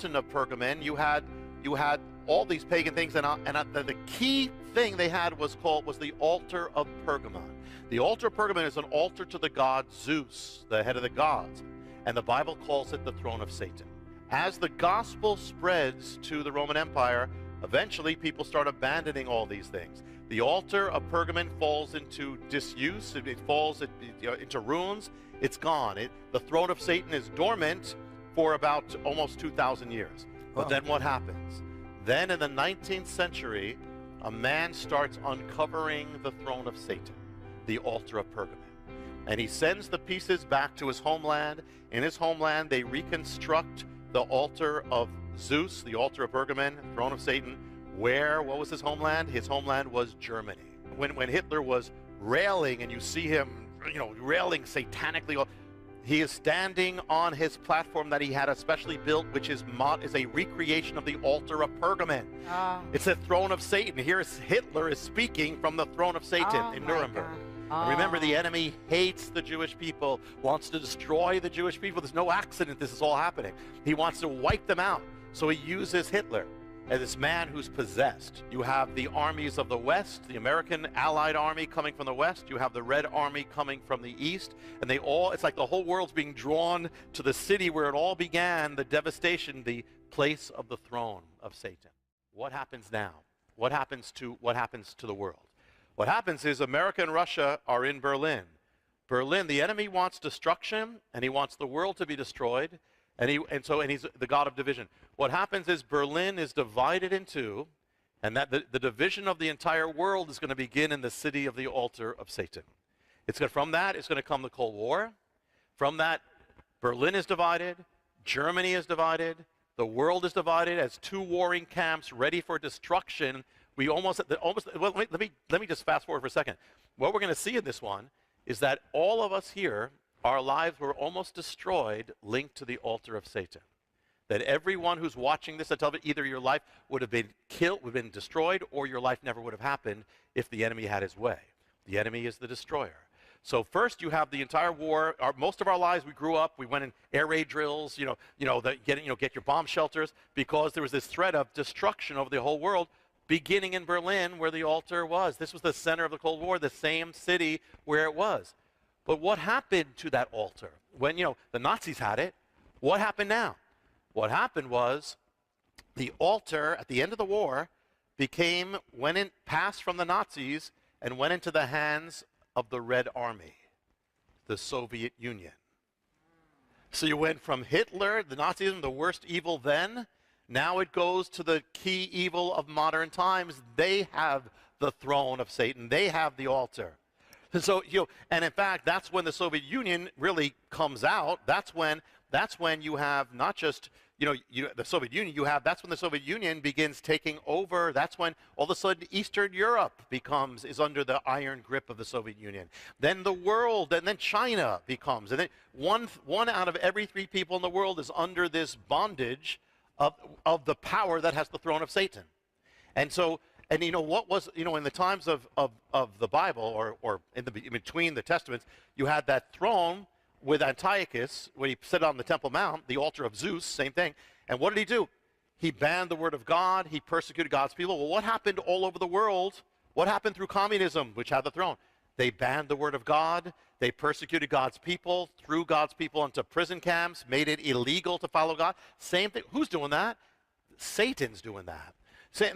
mountain of Pergamon, you had all these pagan things, and the key thing they had was the altar of Pergamon. The altar of Pergamon is an altar to the god Zeus, the head of the gods, and the Bible calls it the throne of Satan. As the gospel spreads to the Roman Empire, eventually people start abandoning all these things. The altar of Pergamon falls into disuse, it falls into ruins, it's gone. The throne of Satan is dormant for about almost 2,000 years. But then what happens? Then in the 19th century, a man starts uncovering the throne of Satan, the altar of Pergamon. And he sends the pieces back to his homeland. In his homeland, they reconstruct the altar of Zeus, the altar of Pergamon, throne of Satan. What was his homeland? His homeland was Germany. When Hitler was railing, and you see him, railing satanically, he is standing on his platform that he had especially built, which is a recreation of the altar of Pergamon. It's a throne of Satan. Here Hitler is speaking from the throne of Satan in Nuremberg. And remember, the enemy hates the Jewish people, wants to destroy the Jewish people. There's no accident this is all happening. He wants to wipe them out. So he uses Hitler as this man who's possessed. You have the armies of the West, the American Allied Army coming from the West. You have the Red Army coming from the East. And it's like the whole world's being drawn to the city where it all began, the devastation, the place of the throne of Satan. What happens now? What happens to the world? What happens is America and Russia are in Berlin. Berlin, the enemy wants destruction, and he wants the world to be destroyed. And he's the god of division. What happens is Berlin is divided in two, and that the division of the entire world is going to begin in the city of the altar of Satan. From that it's going to come the Cold War. From that, Berlin is divided, Germany is divided, the world is divided as two warring camps ready for destruction. Let me just fast forward for a second. What we're going to see in this one is that all of us here, our lives were almost destroyed, linked to the altar of Satan. That everyone who's watching this, either your life would have been killed, would have been destroyed, or your life never would have happened if the enemy had his way. The enemy is the destroyer. So first you have the entire war. Most of our lives, we grew up, we went in air raid drills, get your bomb shelters, because there was this threat of destruction over the whole world, beginning in Berlin where the altar was. This was the center of the Cold War, the same city where it was. But what happened to that altar? When, the Nazis had it, what happened now? What happened was the altar at the end of the war passed from the Nazis and went into the hands of the Red Army, the Soviet Union. So you went from Hitler, the Nazism, the worst evil then, now it goes to the key evil of modern times. They have the throne of Satan. They have the altar. So, and in fact, that's when the Soviet Union really comes out. That's when you have not just, the Soviet Union, that's when the Soviet Union begins taking over. That's when all of a sudden Eastern Europe is under the iron grip of the Soviet Union. Then the world, and then China becomes, and then one out of every 3 people in the world is under this bondage of the power that has the throne of Satan. And so, and what was, in the times of the Bible, or in between the Testaments, you had that throne with Antiochus, when he sat on the Temple Mount, the altar of Zeus, same thing. And what did he do? He banned the word of God. He persecuted God's people. Well, what happened all over the world? What happened through communism, which had the throne? They banned the word of God. They persecuted God's people, threw God's people into prison camps, made it illegal to follow God. Same thing. Who's doing that? Satan's doing that.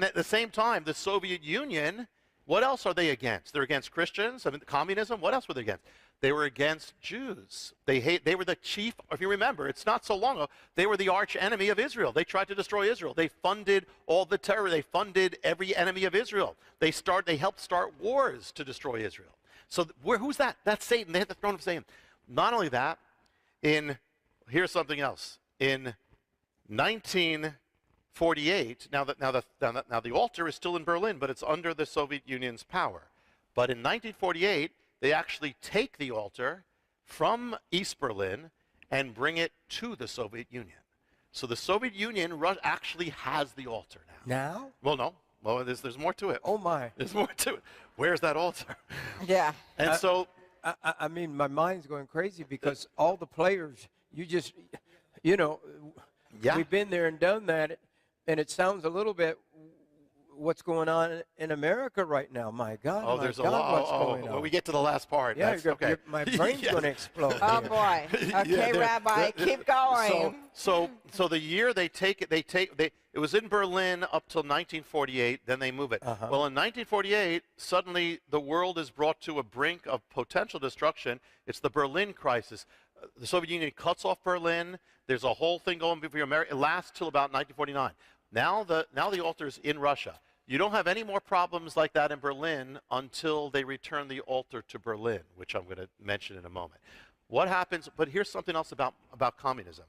At the same time, the Soviet Union, what else are they against? They're against Christians. Communism. What else were they against? They were against Jews. They were the chief, if you remember, it's not so long ago, they were the arch enemy of Israel. They tried to destroy Israel. They funded all the terror. They funded every enemy of Israel. They helped start wars to destroy Israel. So who's that? That's Satan. They had the throne of Satan. Not only that, here's something else. In 1948, now the altar is still in Berlin, but it's under the Soviet Union's power. But in 1948, they actually take the altar from East Berlin and bring it to the Soviet Union. So the Soviet Union actually has the altar now. Now? Well, no. Well, there's more to it. Oh, my. There's more to it. Where's that altar? Yeah. And so... I mean, my mind's going crazy because all the players, Yeah. We've been there and done that, and it sounds a little bit what's going on in America right now. My God, Oh, my there's God, a lot. what's going on? When we get to the last part, Yeah, that's okay. my brain's Yes. going to explode. Oh here. boy. Okay, Rabbi, keep going. So the year they take it, it was in Berlin up till 1948. Then they move it. Uh-huh. Well, in 1948, suddenly the world is brought to a brink of potential destruction. It's the Berlin crisis. The Soviet Union cuts off Berlin. There's a whole thing going before America. It lasts till about 1949. Now the altar is in Russia. You don't have any more problems like that in Berlin until they return the altar to Berlin, which I'm going to mention in a moment. What happens? But here's something else about communism.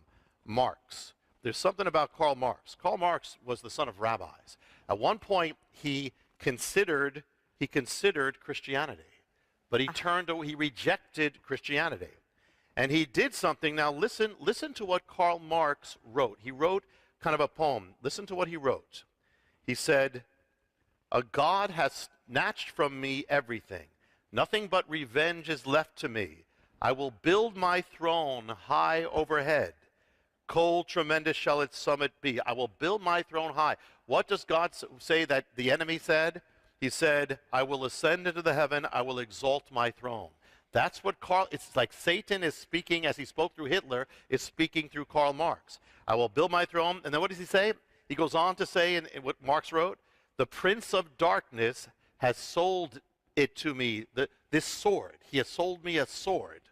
Marx. There's something about Karl Marx. Karl Marx was the son of rabbis. At one point, he considered Christianity, but he rejected Christianity. And he did something. Now listen to what Karl Marx wrote. He wrote kind of a poem. Listen to what he wrote. He said, "A God has snatched from me everything. Nothing but revenge is left to me. I will build my throne high overhead. Cold, tremendous shall its summit be. I will build my throne high." What does God say that the enemy said? He said, "I will ascend into the heaven. I will exalt my throne." That's what it's like Satan is speaking, as he spoke through Hitler, is speaking through Karl Marx. I will build my throne. And then what does he say? He goes on to say in what Marx wrote, "The prince of darkness has sold it to me, this sword. He has sold me a sword.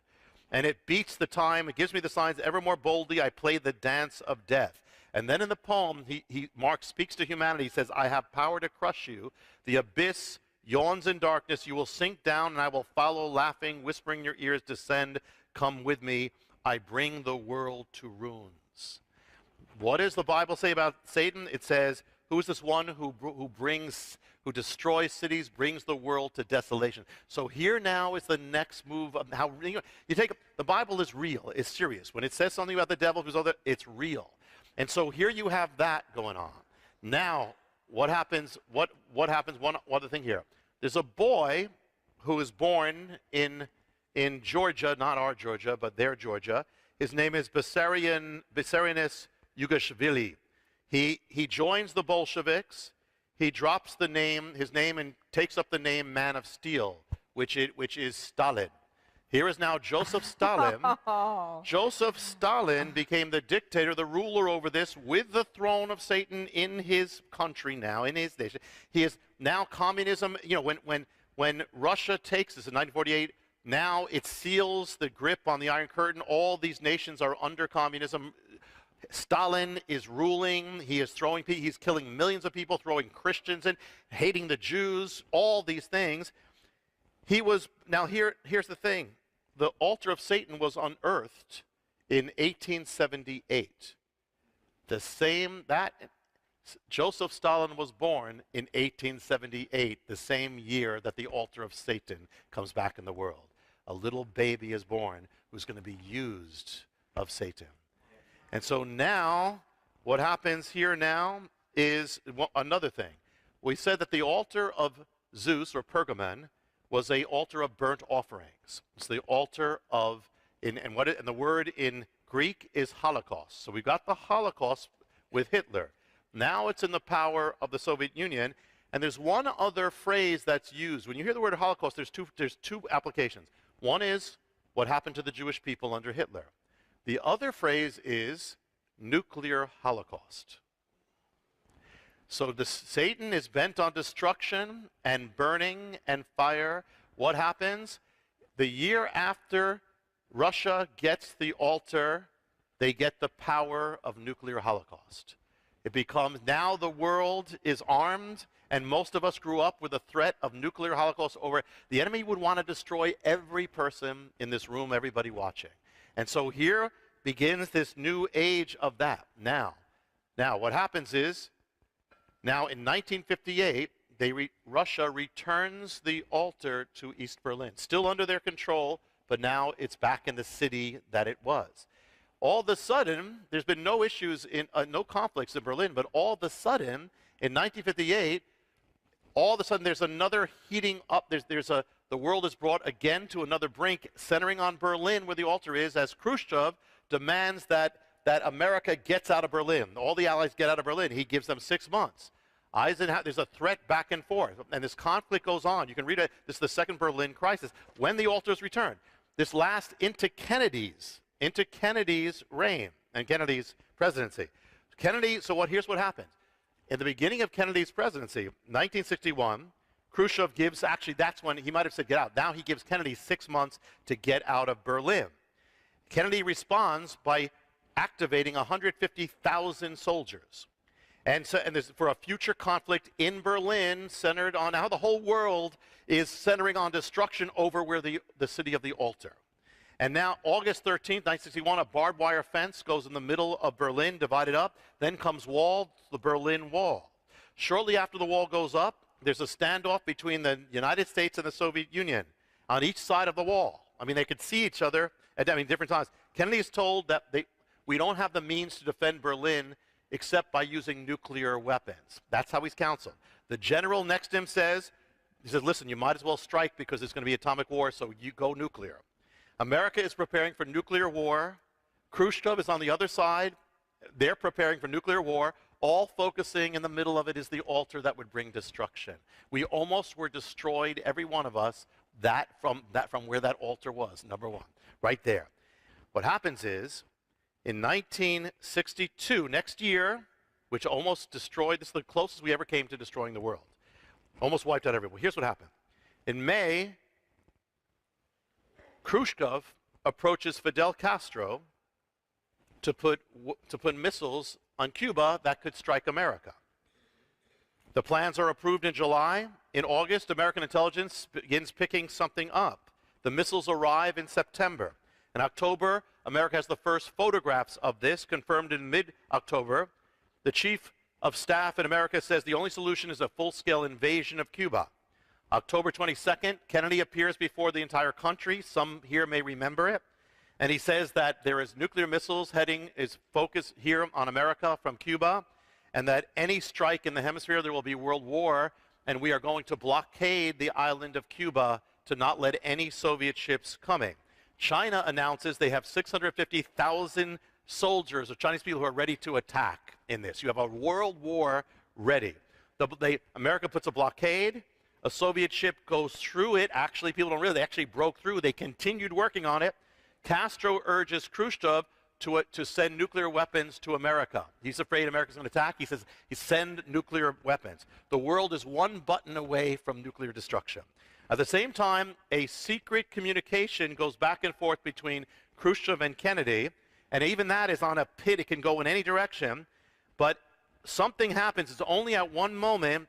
And it beats the time, it gives me the signs, ever more boldly I play the dance of death." And then in the poem, Marx speaks to humanity. He says, "I have power to crush you. The abyss yawns in darkness. You will sink down, and I will follow, laughing, whispering in your ears, descend, come with me. I bring the world to ruins." What does the Bible say about Satan? It says, who is this one who destroys cities, brings the world to desolation? So here now is the next move of how you take the Bible is real, it's serious. When it says something about the devil, it's real. And so here you have that going on. Now, what happens? What happens? One other thing here. There's a boy who is born in Georgia, not our Georgia, but their Georgia. His name is Bessarius Yugashvili. He joins the Bolsheviks. He drops his name, and takes up the name Man of Steel, which is Stalin. Here is now Joseph Stalin. Joseph Stalin became the dictator, the ruler over this, with the throne of Satan in his country now, in his nation. He is now communism. You know, when Russia takes this in 1948, now it seals the grip on the Iron Curtain. All these nations are under communism. Stalin is ruling. He's killing millions of people, throwing Christians in, hating the Jews, all these things. Here's the thing. The altar of Satan was unearthed in 1878. Joseph Stalin was born in 1878, the same year that the altar of Satan comes back in the world. A little baby is born who's going to be used of Satan. And so now, what happens here now is another thing. We said that the altar of Zeus, or Pergamon, was an altar of burnt offerings. It's the altar of, and the word in Greek is Holocaust. So we've got the Holocaust with Hitler. Now it's in the power of the Soviet Union. And there's one other phrase that's used. When you hear the word Holocaust, there's two applications. One is what happened to the Jewish people under Hitler. The other phrase is nuclear holocaust. So Satan is bent on destruction and burning and fire. What happens? The year after Russia gets the altar, they get the power of nuclear holocaust. It becomes, now the world is armed, and most of us grew up with the threat of nuclear holocaust over. The enemy would want to destroy every person in this room, everybody watching. And so here begins this new age of that. Now what happens is, now in 1958, Russia returns the altar to East Berlin. Still under their control, but now it's back in the city that it was. All of a sudden, there's been no issues, no conflicts in Berlin, but all of a sudden, in 1958, all of a sudden there's another heating up. The world is brought again to another brink, centering on Berlin where the altar is, as Khrushchev demands that that America gets out of Berlin. All the Allies get out of Berlin. He gives them 6 months. Eisenhower, there's a threat back and forth, and this conflict goes on. You can read it. This is the Second Berlin Crisis. When the altars return, this lasts into Kennedy's reign and Kennedy's presidency. Here's what happens. In the beginning of Kennedy's presidency, 1961, Khrushchev gives, actually that's when he might have said get out. Now he gives Kennedy 6 months to get out of Berlin. Kennedy responds by activating 150,000 soldiers. And there's for a future conflict in Berlin centered on how the whole world is centering on destruction over where the city of the altar. And now August 13th, 1961, a barbed wire fence goes in the middle of Berlin, divided up. Then comes the Berlin Wall. Shortly after the wall goes up, there's a standoff between the United States and the Soviet Union on each side of the wall. I mean, they could see each other at different times. Kennedy is told that we don't have the means to defend Berlin except by using nuclear weapons. That's how he's counseled. The general next to him says, listen, you might as well strike because there's going to be atomic war, so you go nuclear. America is preparing for nuclear war. Khrushchev is on the other side. They're preparing for nuclear war. All focusing in the middle of it is the altar that would bring destruction. We almost were destroyed, every one of us, from where that altar was, number one, right there. What happens is, in 1962, next year, which almost destroyed, this is the closest we ever came to destroying the world. Almost wiped out everyone. Here's what happened. In May, Khrushchev approaches Fidel Castro to put missiles on Cuba that could strike America. The plans are approved in July. In August, American intelligence begins picking something up. The missiles arrive in September. In October, America has the first photographs of this, confirmed in mid-October. The chief of staff in America says the only solution is a full-scale invasion of Cuba. October 22nd, Kennedy appears before the entire country. Some here may remember it. And he says that there is nuclear missiles is focused here on America from Cuba, and that any strike in the hemisphere, there will be world war, and we are going to blockade the island of Cuba to not let any Soviet ships coming. China announces they have 650,000 soldiers or Chinese people who are ready to attack in this. You have a world war ready. America puts a blockade. A Soviet ship goes through it. Actually, people don't realize they actually broke through. They continued working on it. Castro urges Khrushchev to send nuclear weapons to America. He's afraid America's going to attack. He says, send nuclear weapons. The world is one button away from nuclear destruction. At the same time, a secret communication goes back and forth between Khrushchev and Kennedy, and even that is on a pit. It can go in any direction, but something happens. It's only at one moment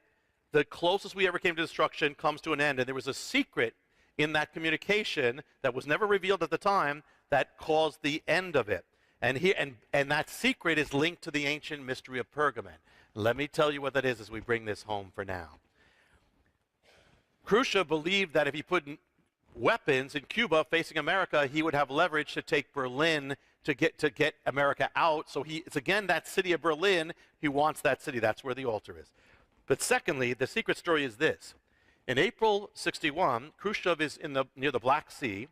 the closest we ever came to destruction comes to an end, and there was a secret in that communication that was never revealed at the time that caused the end of it. And that secret is linked to the ancient mystery of Pergamon. Let me tell you what that is as we bring this home for now. Khrushchev believed that if he put weapons in Cuba facing America, he would have leverage to take Berlin to get America out. So it's again that city of Berlin. He wants that city. That's where the altar is. But secondly, the secret story is this. In April 61, Khrushchev is near the Black Sea.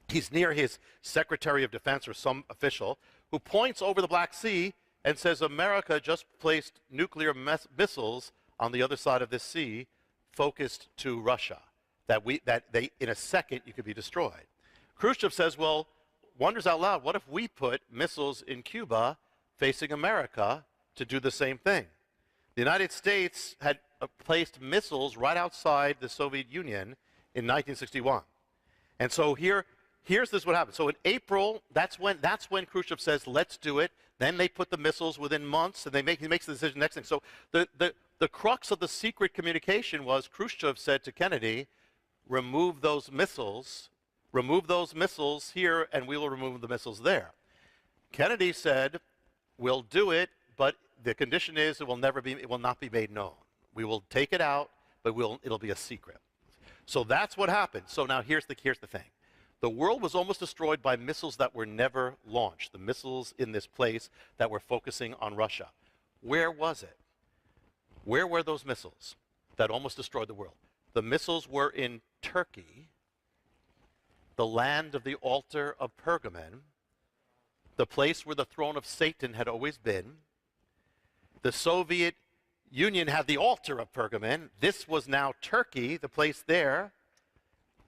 He's near his Secretary of Defense or some official who points over the Black Sea and says America just placed nuclear missiles on the other side of this sea focused to Russia, that in a second you could be destroyed. Khrushchev says, well, wonders out loud, what if we put missiles in Cuba facing America to do the same thing? The United States had placed missiles right outside the Soviet Union in 1961. And so here's what happened. So in April, that's when Khrushchev says, let's do it. Then they put the missiles within months, and he makes the decision next thing. So the crux of the secret communication was Khrushchev said to Kennedy, remove those missiles here, and we will remove the missiles there. Kennedy said, we'll do it, but the condition is it will not be made known. We will take it out, but it'll be a secret. So that's what happened. So now here's the thing. The world was almost destroyed by missiles that were never launched, the missiles in this place that were focusing on Russia. Where was it? Where were those missiles that almost destroyed the world? The missiles were in Turkey, the land of the altar of Pergamon, the place where the throne of Satan had always been. The Soviet Union had the altar of Pergamon. This was now Turkey, the place there.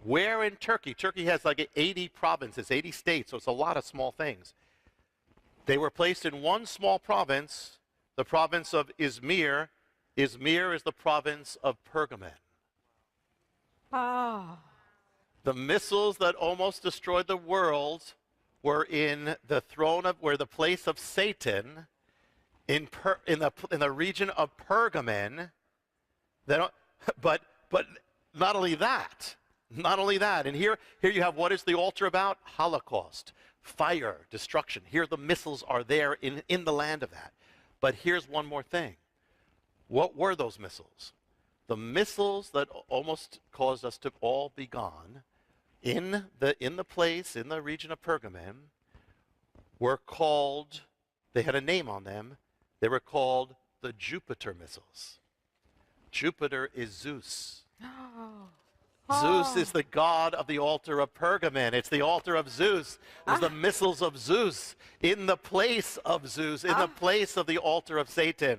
Where in Turkey? Turkey has like 80 provinces, 80 states, so it's a lot of small things. They were placed in one small province, the province of Izmir. Izmir is the province of Pergamon. Oh. The missiles that almost destroyed the world were in the throne of, where the place of Satan, in the region of Pergamon. But not only that. Not only that, and here you have, what is the altar about? Holocaust, fire, destruction. Here the missiles are there in the land of that. But here's one more thing. What were those missiles? The missiles that almost caused us to all be gone in the place, in the region of Pergamon, were called, they had a name on them, they were called the Jupiter missiles. Jupiter is Zeus. Zeus is the god of the altar of Pergamon. It's the altar of Zeus. It was the missiles of Zeus in the place of Zeus, in the place of the altar of Satan.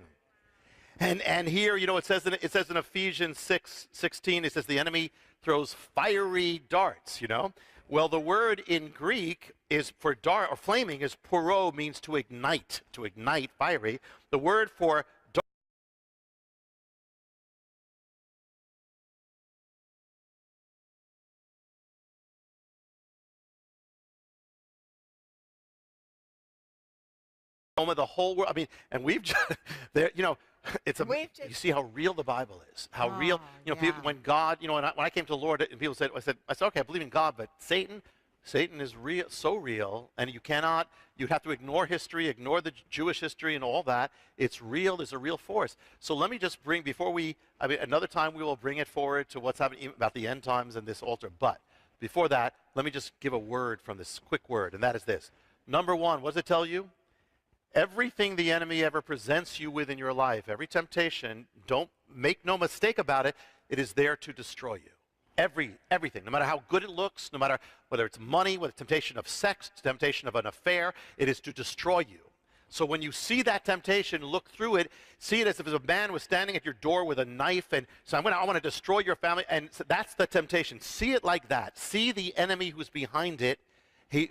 And here, you know, it says in Ephesians 6:16, it says the enemy throws fiery darts, you know. Well, the word in Greek is for dart, or flaming, is puro, means to ignite, fiery. The word for the whole world. I mean, and we've just, there, you know, you see how real the Bible is. How real, you know, people, when God, you know, when I came to the Lord, and people said, I said, okay, I believe in God, but Satan is real, so real, and you have to ignore history, ignore the Jewish history and all that. It's real. There's a real force. So let me just bring, another time we will bring it forward to what's happening about the end times and this altar. But before that, let me just give a word from this, quick word, and that is this. Number one, what does it tell you? Everything the enemy ever presents you with in your life, every temptation, don't make no mistake about it, it is there to destroy you. Everything, no matter how good it looks, no matter whether it's money, whether it's temptation of sex, temptation of an affair, it is to destroy you. So when you see that temptation, look through it, see it as if a man was standing at your door with a knife and so I want to destroy your family, and so that's the temptation. See it like that. See the enemy who's behind it,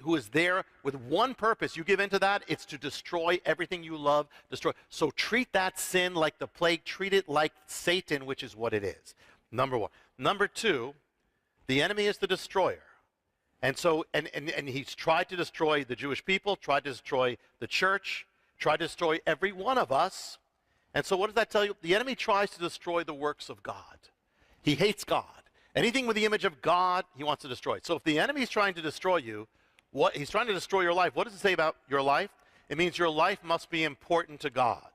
who is there with one purpose. You give into that, it's to destroy everything you love, destroy. So treat that sin like the plague. Treat it like Satan, which is what it is. Number one. Number two, the enemy is the destroyer. And so, and he's tried to destroy the Jewish people, tried to destroy the church, tried to destroy every one of us. And so what does that tell you? The enemy tries to destroy the works of God. He hates God. Anything with the image of God, he wants to destroy. So if the enemy is trying to destroy you, he's trying to destroy your life. What does it say about your life? It means your life must be important to God.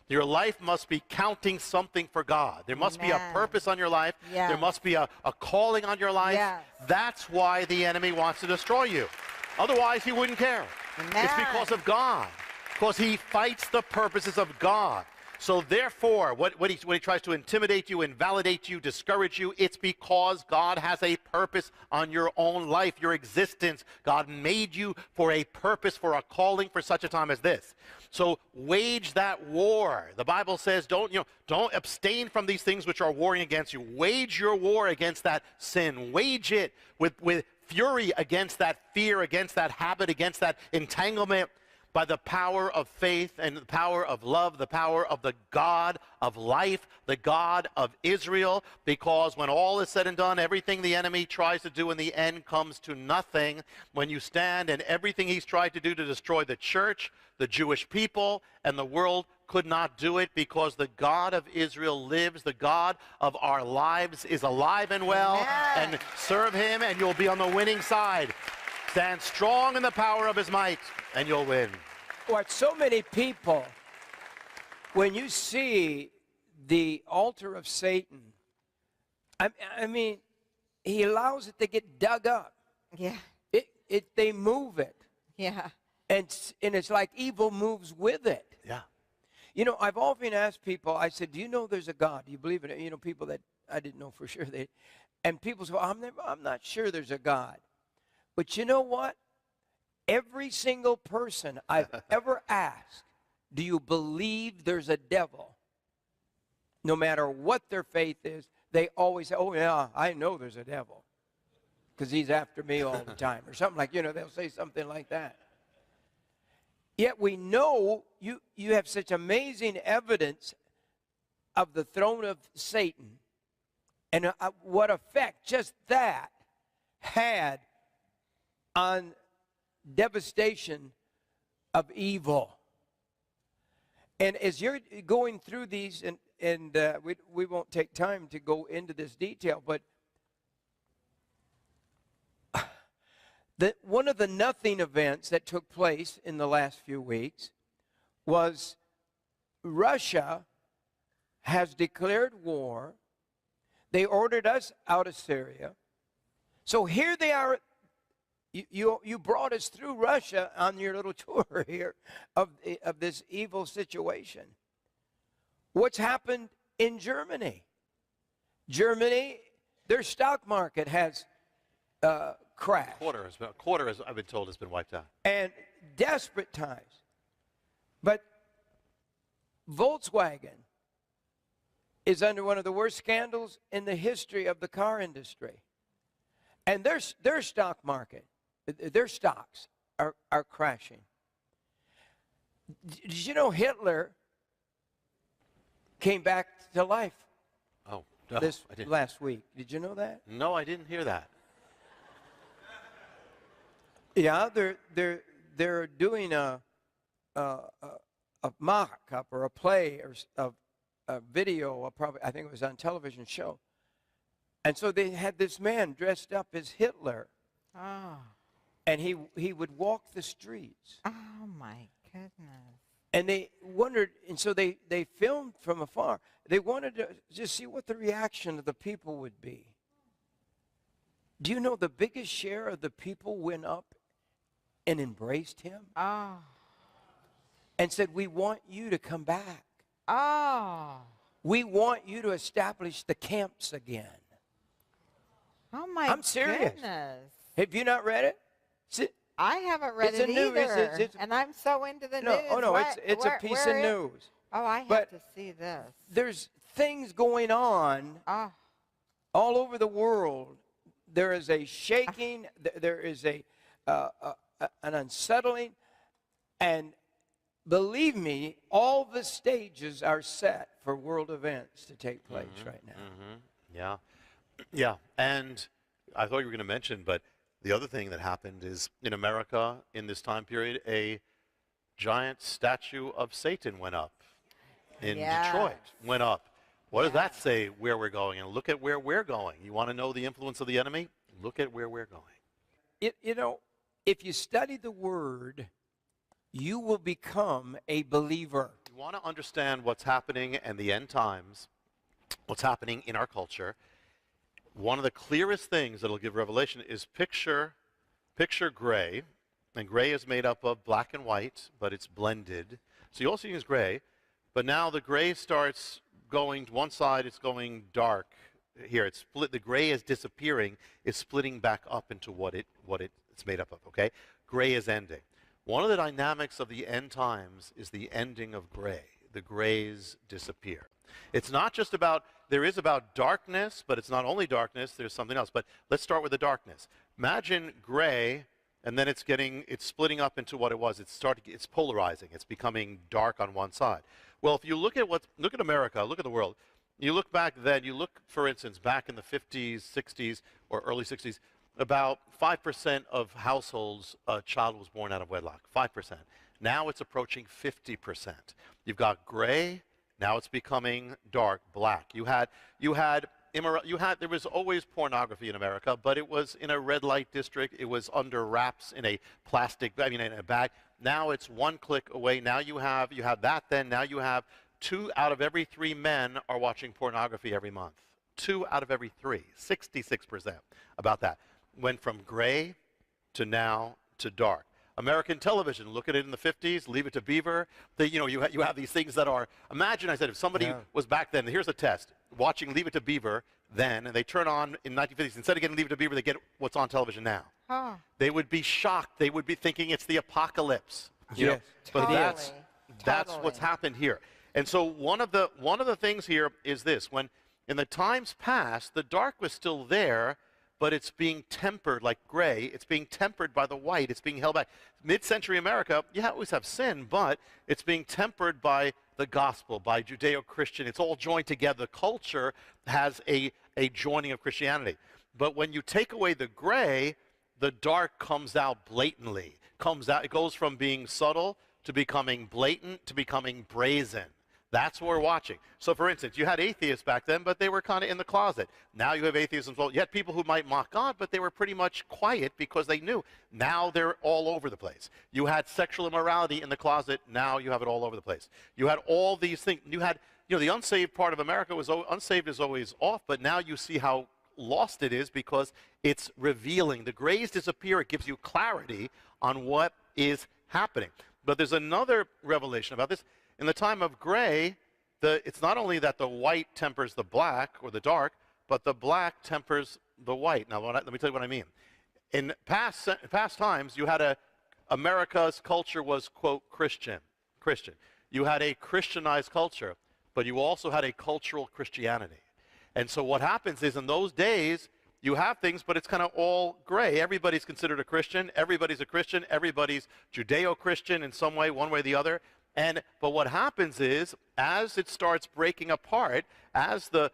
Your life must be counting something for God. There must be a purpose on your life. Yes. There must be a calling on your life. Yes. That's why the enemy wants to destroy you. Otherwise, he wouldn't care. Amen. It's because of God. Because he fights the purposes of God. So therefore, when he tries to intimidate you, invalidate you, discourage you, it's because God has a purpose on your own life, your existence. God made you for a purpose, for a calling, for such a time as this. So wage that war. The Bible says don't abstain from these things which are warring against you. Wage your war against that sin. Wage it with fury against that fear, against that habit, against that entanglement, by the power of faith and the power of love, the power of the God of life, the God of Israel, because when all is said and done, everything the enemy tries to do in the end comes to nothing. When you stand, and everything he's tried to do to destroy the church, the Jewish people, and the world could not do it, because the God of Israel lives. The God of our lives is alive and well. Amen. And serve him, and you'll be on the winning side. Stand strong in the power of his might, and you'll win. What so many people, when you see the altar of Satan, I mean, he allows it to get dug up. Yeah. They move it. Yeah. And it's like evil moves with it. Yeah. You know, I've often asked people, I said, do you know there's a God? Do you believe in it? You know, people that I didn't know for sure. And people say, well, I'm not sure there's a God. But you know what? every single person I've ever asked, do you believe there's a devil? No matter what their faith is, they always say, oh, yeah, I know there's a devil because he's after me all the time, or something like, they'll say something like that. Yet we know you have such amazing evidence of the throne of Satan and what effect just that had on devastation of evil. And as you're going through these, and we won't take time to go into this detail, but one of the nothing events that took place in the last few weeks was Russia has declared war. They ordered us out of Syria. So here they are. You brought us through Russia on your little tour here of this evil situation. What's happened in Germany? Germany, their stock market has crashed. Quarter, as I've been told, has been wiped out. And desperate times. But Volkswagen is under one of the worst scandals in the history of the car industry. And their stock market, their stocks are crashing. Did you know Hitler came back to life this last week? Did you know that? No, I didn't hear that. Yeah, they're doing a mock-up or a play or a video, I think it was on a television show. And so they had this man dressed up as Hitler. Oh. And he would walk the streets. Oh, my goodness. And they wondered, and so they filmed from afar. They wanted to just see what the reaction of the people would be. Do you know the biggest share of the people went up and embraced him? Oh. And said, we want you to come back. Oh. We want you to establish the camps again. Oh, my I'm serious. goodness. Have you not read it? I haven't read it either. And I'm so into the news. Oh, no, it's a piece of news. Oh, I have to see this. There's things going on all over the world. There is a shaking. There is an unsettling. And believe me, all the stages are set for world events to take place right now. Yeah. Yeah. And I thought you were going to mention, but the other thing that happened is in America in this time period, a giant statue of Satan went up in Detroit. Went up. What does that say where we're going? And look at where we're going. You want to know the influence of the enemy? Look at where we're going. If you study the Word, you will become a believer. You want to understand what's happening in the end times, what's happening in our culture. One of the clearest things that will give revelation is picture gray, and gray is made up of black and white, but it's blended. So you all see it as gray, but now the gray starts going to one side, it's going dark. Here, it's split. The gray is disappearing, it's splitting back up into what it's made up of, okay? Gray is ending. One of the dynamics of the end times is the ending of gray. The grays disappear. It's not just about, there is about darkness, but it's not only darkness, there's something else. But let's start with the darkness. Imagine gray, and then it's splitting up into what it was. It's polarizing. It's becoming dark on one side. Well, if you look at America, look at the world. You look back then, for instance, back in the 50s, 60s, or early 60s, about 5% of households, a child was born out of wedlock, 5%. Now it's approaching 50%. You've got gray, now it's becoming dark, black. There was always pornography in America, but it was in a red light district. It was under wraps in a in a bag. Now it's one click away. Now you have that then. Now you have 2 out of every 3 men are watching pornography every month. 2 out of every 3, 66% about that. Went from gray to now to dark. American television, look at it in the 50s, Leave It to Beaver. You have these things that are, imagine I said if somebody was back then, here's a test, watching Leave It to Beaver then, and they turn on in 1950s, instead of getting Leave It to Beaver, they get what's on television now. Huh. They would be shocked. They would be thinking it's the apocalypse. You know? Yes. But Totally. that's what's happened here. And so one of the things here is this: when in the times past, the dark was still there, but it's being tempered like gray. It's being tempered by the white. It's being held back. Mid-century America, you always have sin, but it's being tempered by the gospel, by Judeo-Christian. It's all joined together. The culture has a joining of Christianity. But when you take away the gray, the dark comes out blatantly. It goes from being subtle to becoming blatant to becoming brazen. That's what we're watching. So, for instance, you had atheists back then, but they were kind of in the closet. Now you have atheism. You had people who might mock God, but they were pretty much quiet because they knew. Now they're all over the place. You had sexual immorality in the closet. Now you have it all over the place. You had all these things. You had, the unsaved part of America was unsaved is always off, but now you see how lost it is because it's revealing. The grays disappear. It gives you clarity on what is happening. But there's another revelation about this. In the time of gray, it's not only that the white tempers the black or the dark, but the black tempers the white. Now, let me tell you what I mean. In past times, you had America's culture was, quote, Christian. You had a Christianized culture, but you also had a cultural Christianity. And so what happens is in those days, you have things, but it's kind of all gray. Everybody's considered a Christian. Everybody's a Christian. Everybody's Judeo-Christian in some way, one way or the other. But what happens is, as it starts breaking apart, as the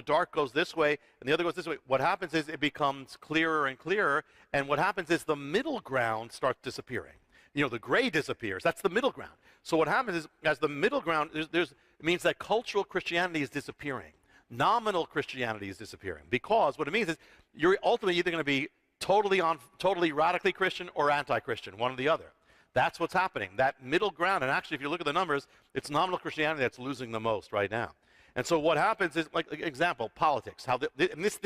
dark goes this way, and the other goes this way, what happens is it becomes clearer and clearer, and what happens is the middle ground starts disappearing. The gray disappears. That's the middle ground. So what happens is, as the middle ground, it means that cultural Christianity is disappearing. Nominal Christianity is disappearing, because what it means is you're ultimately either going to be totally radically Christian or anti-Christian, one or the other. That's what's happening. That middle ground, and actually if you look at the numbers, it's nominal Christianity that's losing the most right now. And so what happens is, like example, politics. And this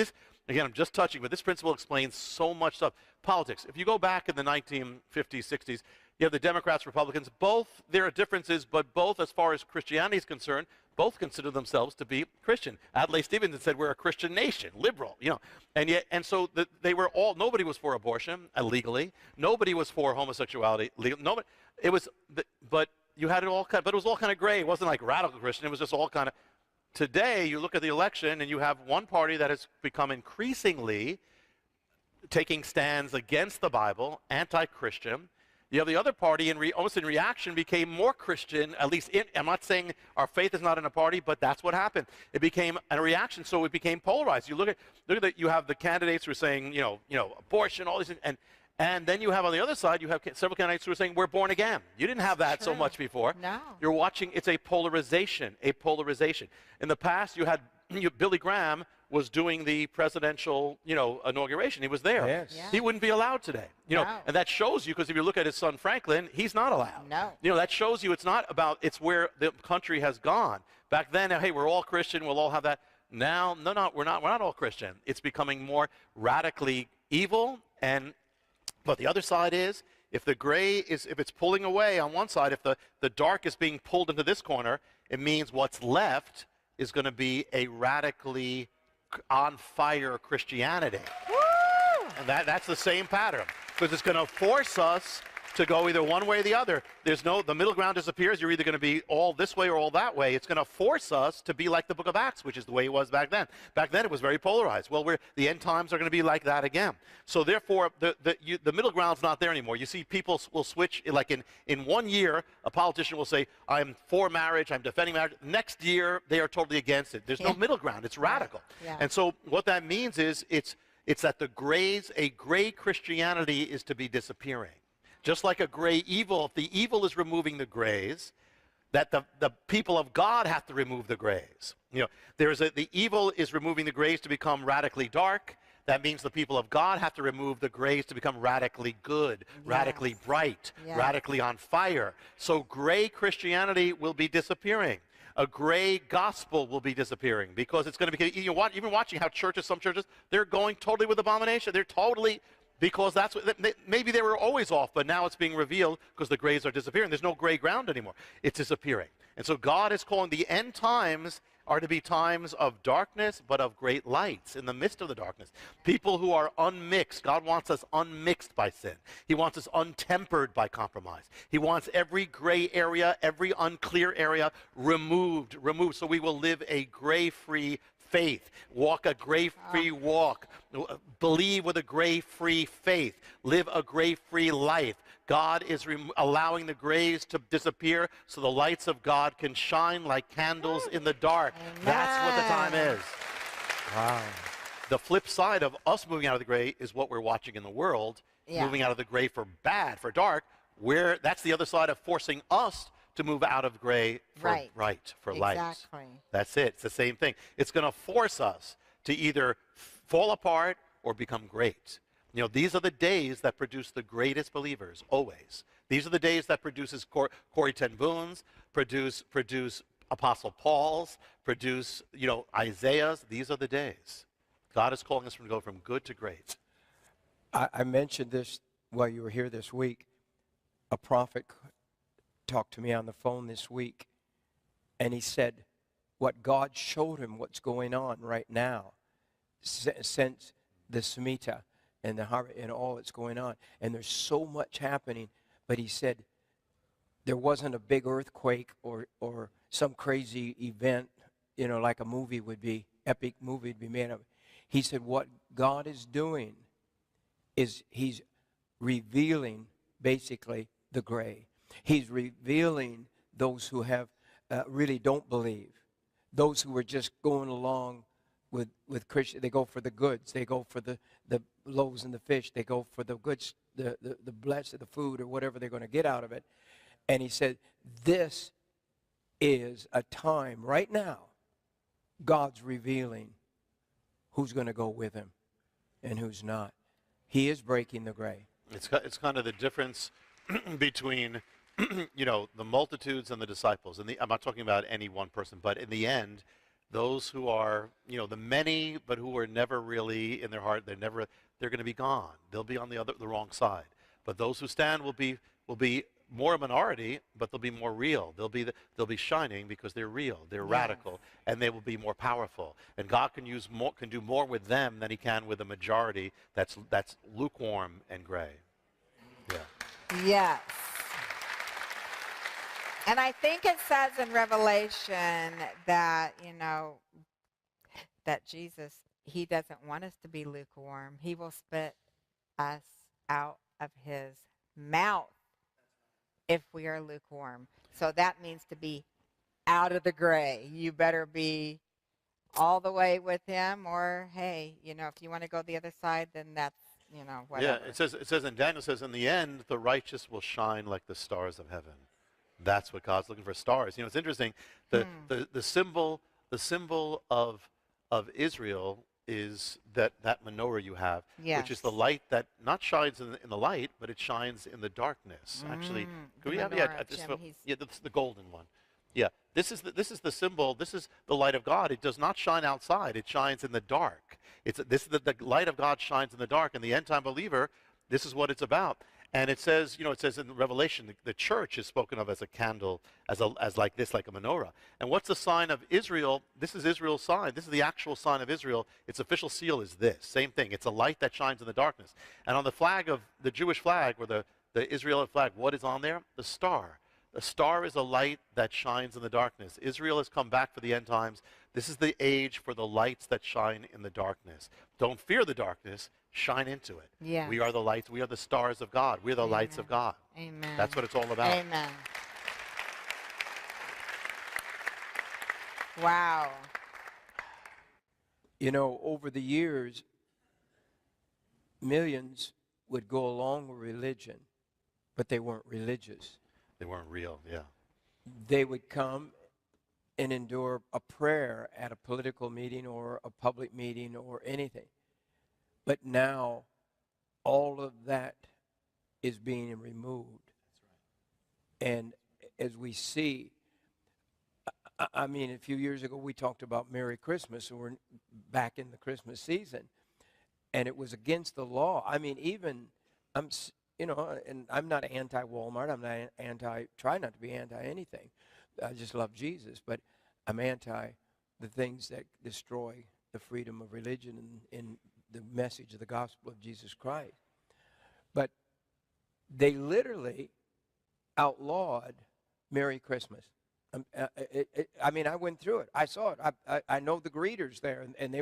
again, I'm just touching, but this principle explains so much stuff. Politics. If you go back in the 1950s, 60s, you have the Democrats, Republicans. Both, there are differences, but both, as far as Christianity is concerned, both consider themselves to be Christian. Adlai Stevenson said we're a Christian nation, liberal, and so they were all. Nobody was for abortion illegally. Nobody was for homosexuality legal. Nobody. It was, but you had it all. But it was all kind of gray. It wasn't like radical Christian. It was just all kind of. Today, you look at the election, and you have one party that has become increasingly taking stands against the Bible, anti-Christian. You have the other party, almost in reaction, became more Christian, at least I'm not saying our faith is not in a party, but that's what happened. It became a reaction, so it became polarized. You look at that. You have the candidates who are saying, abortion, all these things, and then you have on the other side, you have several candidates who are saying we're born again. You didn't have that so much before. No. You're watching, it's a polarization. In the past, you had Billy Graham was doing the presidential, inauguration. He was there. Yes. Yeah. He wouldn't be allowed today. No. And that shows you, because if you look at his son Franklin, he's not allowed. No. That shows you it's where the country has gone. Back then, hey, we're all Christian, we'll all have that. Now, no, we're not all Christian. It's becoming more radically evil, but the other side is, if it's pulling away on one side, if the dark is being pulled into this corner, it means what's left is going to be a radically on fire Christianity. Woo! And that's the same pattern, because it's going to force us to go either one way or the other. The middle ground disappears. You're either going to be all this way or all that way. It's going to force us to be like the book of Acts, which is the way it was back then. Back then it was very polarized. Well, the end times are going to be like that again. So therefore, the middle ground's not there anymore. You see people will switch, like in 1 year, a politician will say, I'm for marriage, I'm defending marriage. Next year, they are totally against it. There's no middle ground. It's radical. Yeah. And so what that means is it's that a gray Christianity is to be disappearing. Just like a gray evil, if the evil is removing the grays, that the people of God have to remove the grays. The evil is removing the grays to become radically dark. That means the people of God have to remove the grays to become radically good, radically bright, radically on fire. So gray Christianity will be disappearing. A gray gospel will be disappearing, because it's going to be, even watching how some churches, they're going totally with abomination. They're totally, because that's what, maybe they were always off, but now it's being revealed because the grays are disappearing. There's no gray ground anymore. It's disappearing. And so God is calling, the end times are to be times of darkness, but of great lights in the midst of the darkness. People who are unmixed. God wants us unmixed by sin. He wants us untempered by compromise. He wants every gray area, every unclear area removed. So we will live a gray-free faith, walk a gray-free walk, believe with a gray-free faith, live a gray-free life. God is allowing the grays to disappear so the lights of God can shine like candles in the dark. Amen. That's what the time is. Wow. The flip side of us moving out of the gray is what we're watching in the world, moving out of the gray for bad, for dark, where that's the other side of forcing us to move out of gray for right, for light. Exactly. That's it. It's the same thing. It's going to force us to either fall apart or become great. You know, these are the days that produce the greatest believers, always. These are the days that produces Corrie ten Boom's, produce Apostle Paul's, produce, you know, Isaiah's. These are the days. God is calling us to go from good to great. I mentioned this while you were here this week. A prophet talked to me on the phone this week, and he said what God showed him what's going on right now since the Shemitah and the harvest and all that's going on. And there's so much happening, but he said there wasn't a big earthquake or some crazy event, you know, like a movie would be, epic movie would be made of. He said what God is doing is he's revealing basically the gray. He's revealing those who have really don't believe, those who are just going along with Christian. They go for the goods. They go for the loaves and the fish. They go for the goods, the blessed, the food or whatever they're going to get out of it. And he said, this is a time right now, God's revealing who's going to go with him and who's not. He is breaking the gray. It's kind of the difference between, you know, the multitudes and the disciples. And I'm not talking about any one person, but in the end, those who are, you know, the many, but who are never really in their heart, they're going to be gone. They'll be on the wrong side. But those who stand will be more a minority, but they'll be more real. They'll be shining because they're real. They're radical, and they will be more powerful. And God can do more with them than he can with a majority that's lukewarm and gray. Yeah. Yes. And I think it says in Revelation that, you know, that Jesus, he doesn't want us to be lukewarm. He will spit us out of his mouth if we are lukewarm. So that means to be out of the gray. You better be all the way with him, or, hey, you know, if you want to go the other side, then that's, you know, whatever. Yeah, it says, and Daniel says, in the end, the righteous will shine like the stars of heaven. That's what God's looking for, stars. You know, it's interesting. The symbol of Israel is that menorah you have, which is the light that not shines in the light, but it shines in the darkness. Actually, could we have the golden one? Yeah, this is the symbol. This is the light of God. It does not shine outside. It shines in the dark. The light of God shines in the dark. And the end time believer, this is what it's about. And it says, you know, it says in Revelation, the church is spoken of as a candle, as like a menorah. And what's the sign of Israel? This is Israel's sign. This is the actual sign of Israel. Its official seal is this. Same thing. It's a light that shines in the darkness. And on the flag of the Jewish flag, or the Israelite flag, what is on there? The star. The star is a light that shines in the darkness. Israel has come back for the end times. This is the age for the lights that shine in the darkness. Don't fear the darkness. Shine into it. Yeah. We are the lights. We are the stars of God. We're the lights of God. Amen. That's what it's all about. Amen. Wow. You know, over the years, millions would go along with religion, but they weren't religious. They weren't real, yeah. They would come and endure a prayer at a political meeting or a public meeting or anything. But now, all of that is being removed. That's right. And as we see, I mean, a few years ago, we talked about Merry Christmas, and we're back in the Christmas season. And it was against the law. I mean, even, you know, and I'm not anti-Walmart. I'm not try not to be anti-anything. I just love Jesus. But I'm anti the things that destroy the freedom of religion in the message of the gospel of Jesus Christ. But they literally outlawed Merry Christmas. I mean, I went through it. I saw it. I know the greeters there, and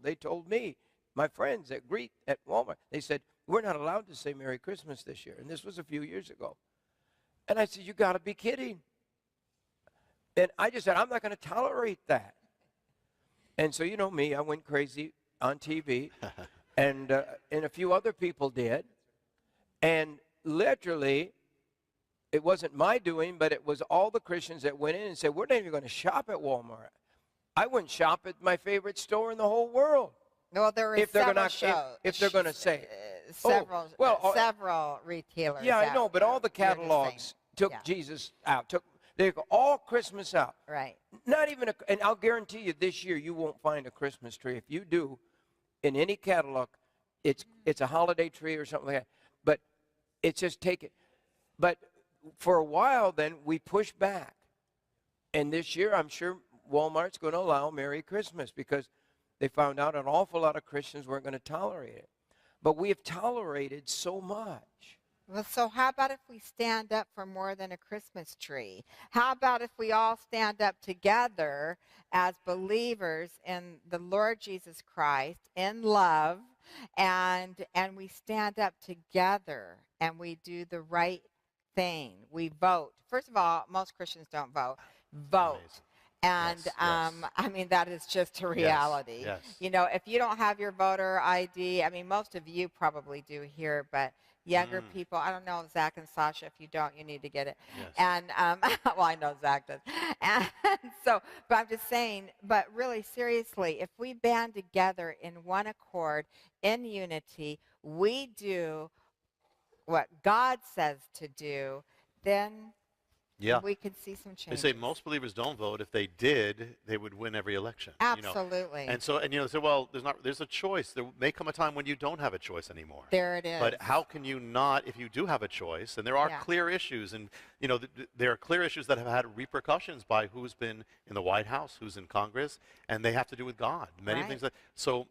they told me, my friends that greet at Walmart, they said, we're not allowed to say Merry Christmas this year. And this was a few years ago. And I said, you got to be kidding. And I just said, I'm not going to tolerate that. And so, you know me, I went crazy on TV, and a few other people did. And literally, it wasn't my doing, but it was all the Christians that went in and said, we're not even going to shop at Walmart. I wouldn't shop at my favorite store in the whole world. Well, there were if they're several if they're going to say several several retailers. Yeah, I know, but all the catalogs took Yeah. Jesus out. They took all Christmas out. Right. Not even and I'll guarantee you this year you won't find a Christmas tree. If you do, in any catalog, it's a holiday tree or something like that. But it's just take it. But for a while then we pushed back. And this year I'm sure Walmart's going to allow Merry Christmas because they found out an awful lot of Christians weren't going to tolerate it. But we have tolerated so much. Well, so how about if we stand up for more than a Christmas tree? How about if we all stand up together as believers in the Lord Jesus Christ in love, and we stand up together and we do the right thing. We vote. First of all, most Christians don't vote. Vote. Amazing. And Yes. I mean, that is just a reality. Yes. You know, if you don't have your voter ID, I mean, most of you probably do here, but younger people, I don't know, Zach and Sasha, if you don't, you need to get it. Yes. And, well, I know Zach does. And so, but I'm just saying, but really seriously, if we band together in one accord, in unity, we do what God says to do, then Yeah. we could see some They change. say most believers don't vote. If they did, they would win every election. You know. Absolutely. And so, and you know, they say, well, there's a choice. There may come a time when you don't have a choice anymore. There it is. But how can you not, if you do have a choice, and there are Yeah. clear issues, and you know, there are clear issues that have had repercussions by who's been in the White House, who's in Congress, and they have to do with God. Many Right. things that, so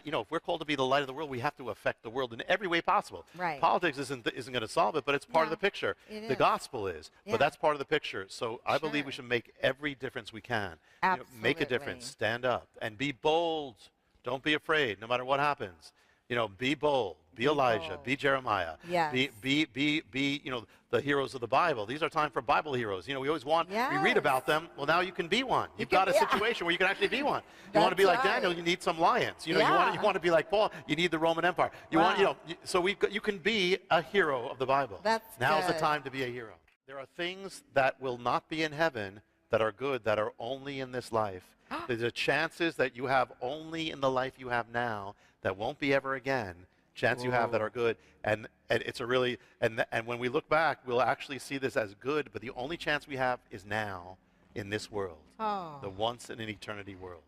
you know, if we're called to be the light of the world, we have to affect the world in every way possible. Right. Politics isn't going to solve it, but it's part of No, the picture. it The is. gospel is, Yeah. but that's part of the picture. So I believe we Sure. should make every difference we can. You know, make a difference. Absolutely. Stand up and be bold. Don't be afraid, no matter what happens. You know, be bold. Be Elijah. bold. Be Jeremiah. Yes. Be. You know, the heroes of the Bible. These are time for Bible heroes. You know, we always want. We read about them. Well, now you can be one. You've got a yeah. situation where you can actually be one. You want to be That's like Daniel. right. You need some lions. You know, Yeah. you want to be like Paul. You need the Roman Empire. You want. You know. So you can be a hero of the Bible. That's Now's the good. time to be a hero. There are things that will not be in heaven that are good, that are only in this life. There's a chances that you have only in the life you have now that won't be ever again. Chance you have that are good, and it's a really and when we look back, we'll actually see this as good. But the only chance we have is now, in this world, Oh. the once in an eternity world.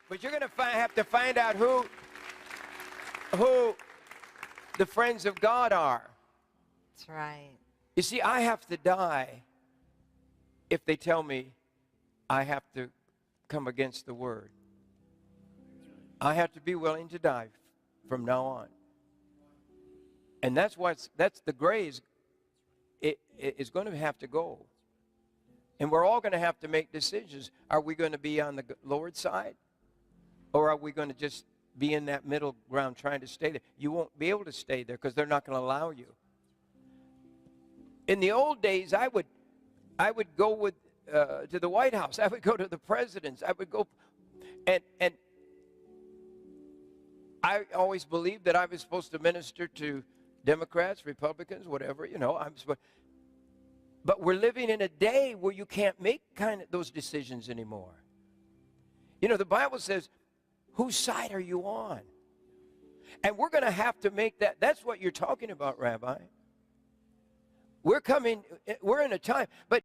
But you're going to have to find out who the friends of God are. That's right. You see, I have to die if they tell me I have to come against the word. I have to be willing to die from now on. And that's the gray is going to have to go. And we're all going to have to make decisions. Are we going to be on the Lord's side? Or are we going to just be in that middle ground trying to stay there? You won't be able to stay there because they're not going to allow you. In the old days, I would go with to the White House. I would go to the presidents. I would go, and I always believed that I was supposed to minister to Democrats, Republicans, whatever, you know. But we're living in a day where you can't make kind of those decisions anymore. You know, the Bible says, whose side are you on? And we're going to have to make that. That's what you're talking about, Rabbi. We're in a time, but